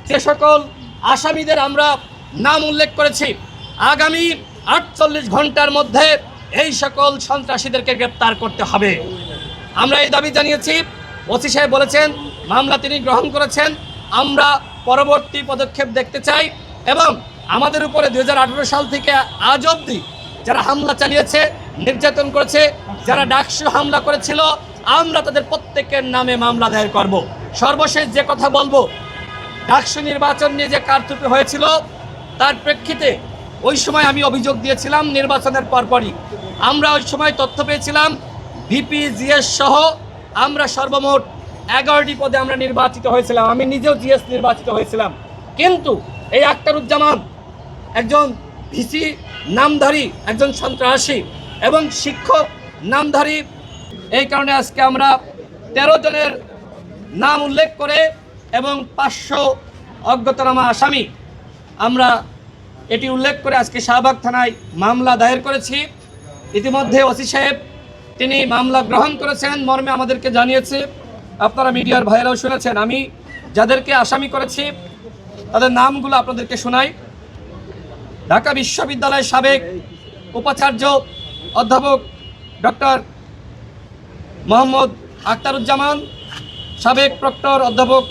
যে সকল আসামিদের আমরা নাম উল্লেখ করেছি, আগামী 48 ঘন্টার মধ্যে এই সকল সন্ত্রাসীদেরকে গ্রেপ্তার করতে হবে। আমরা এই দাবি জানিয়েছি। ওসি সাহেব বলেছেন মামলা তিনি গ্রহণ করেছেন। আমরা পরবর্তী পদক্ষেপ দেখতে চাই এবং আমাদের উপরে 2018 সাল থেকে আজ অবধি যারা হামলা চালিয়েছে, নির্যাতন করেছে, যারা ডাকসু হামলা করেছিল, আমরা তাদের প্রত্যেকের নামে মামলা দায়ের করব। সর্বশেষ যে কথা বলবো, ডাকসু নির্বাচন নিয়ে যে কারচুপি হয়েছিল তার প্রেক্ষিতে ওই সময় আমি অভিযোগ দিয়েছিলাম। নির্বাচনের পরপরই আমরা ওই সময় তথ্য পেয়েছিলাম ভিপি জিএস সহ আমরা সর্বমোট 11টি পদে আমরা নির্বাচিত হয়েছিলাম। আমি নিজেও জিএস নির্বাচিত হয়েছিলাম। কিন্তু এই আখতারুজ্জামান একজন ভিসি নামধারী একজন সন্ত্রাসী এবং শিক্ষক নামধারী। এই কারণে আজকে আমরা 13 জনের নাম উল্লেখ করে এবং 500 অজ্ঞাতনামা আসামি আমরা এটি উল্লেখ করে আজকে শাহবাগ থানায় মামলা দায়ের করেছি। ইতিমধ্যে ওসি সাহেব তিনি মামলা গ্রহণ করেছেন মর্মে আমাদেরকে জানিয়েছে। আপনারা মিডিয়ার ভাইরাও শুনেছেন। আমি যাদেরকে আসামি করেছি তাদের নামগুলো আপনাদেরকে শোনাই। ঢাকা বিশ্ববিদ্যালয়ের সাবেক উপাচার্য অধ্যাপক ডক্টর মোহাম্মদ আখতারুজ্জামান, সাবেক প্রক্টর অধ্যাপক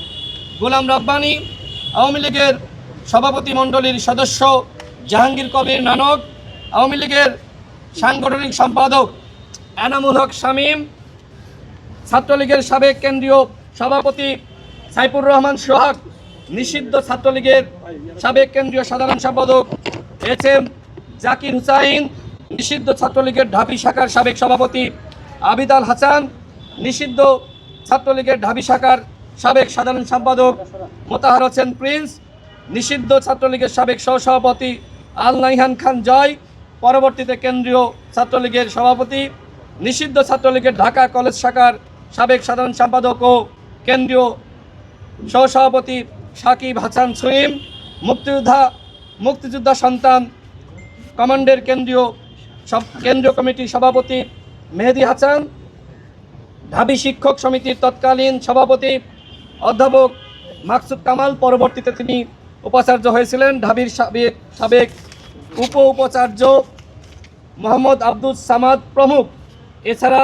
গোলাম রব্বানী, আওয়ামী লীগের সভাপতি মণ্ডলীর সদস্য জাহাঙ্গীর কবির নানক, আওয়ামী লীগের সাংগঠনিক সম্পাদক এনামুল হক শামীম, ছাত্রলীগের সাবেক কেন্দ্রীয় সভাপতি সাইফুর রহমান সোহাগ, নিষিদ্ধ ছাত্রলীগের সাবেক কেন্দ্রীয় সাধারণ সম্পাদক এম জাকির হুসাইন, নিষিদ্ধ ছাত্রলীগের ঢাবি শাখার সাবেক সভাপতি আবিদ আল হাসান, নিষিদ্ধ ছাত্রলীগের ঢাবি শাখার সাবেক সাধারণ সম্পাদক মোতাহার হোসেন প্রিন্স, নিষিদ্ধ ছাত্রলীগের সাবেক সহসভাপতি আল নাইহান খান জয়, পরবর্তীতে কেন্দ্রীয় ছাত্রলীগের সভাপতি, নিষিদ্ধ ছাত্রলীগের ঢাকা কলেজ শাখার সাবেক সাধারণ সম্পাদক ও কেন্দ্রীয় সহসভাপতি সাকিব হাসান সুইম, মুক্তিযোদ্ধা সন্তান কমান্ডের কেন্দ্রীয় কমিটির সভাপতি মেহেদি হাসান, ঢাবি শিক্ষক সমিতির তৎকালীন সভাপতি অধ্যাপক মাকসুদ কামাল, পরবর্তীতে তিনি উপাচার্য হয়েছিলেন, ঢাবির সাবেক উপাচার্য মোহাম্মদ আব্দুল সামাদ প্রমুখ। এছাড়া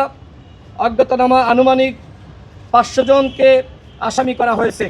অজ্ঞাতনামা আনুমানিক 500 জনকে আসামি করা হয়েছে।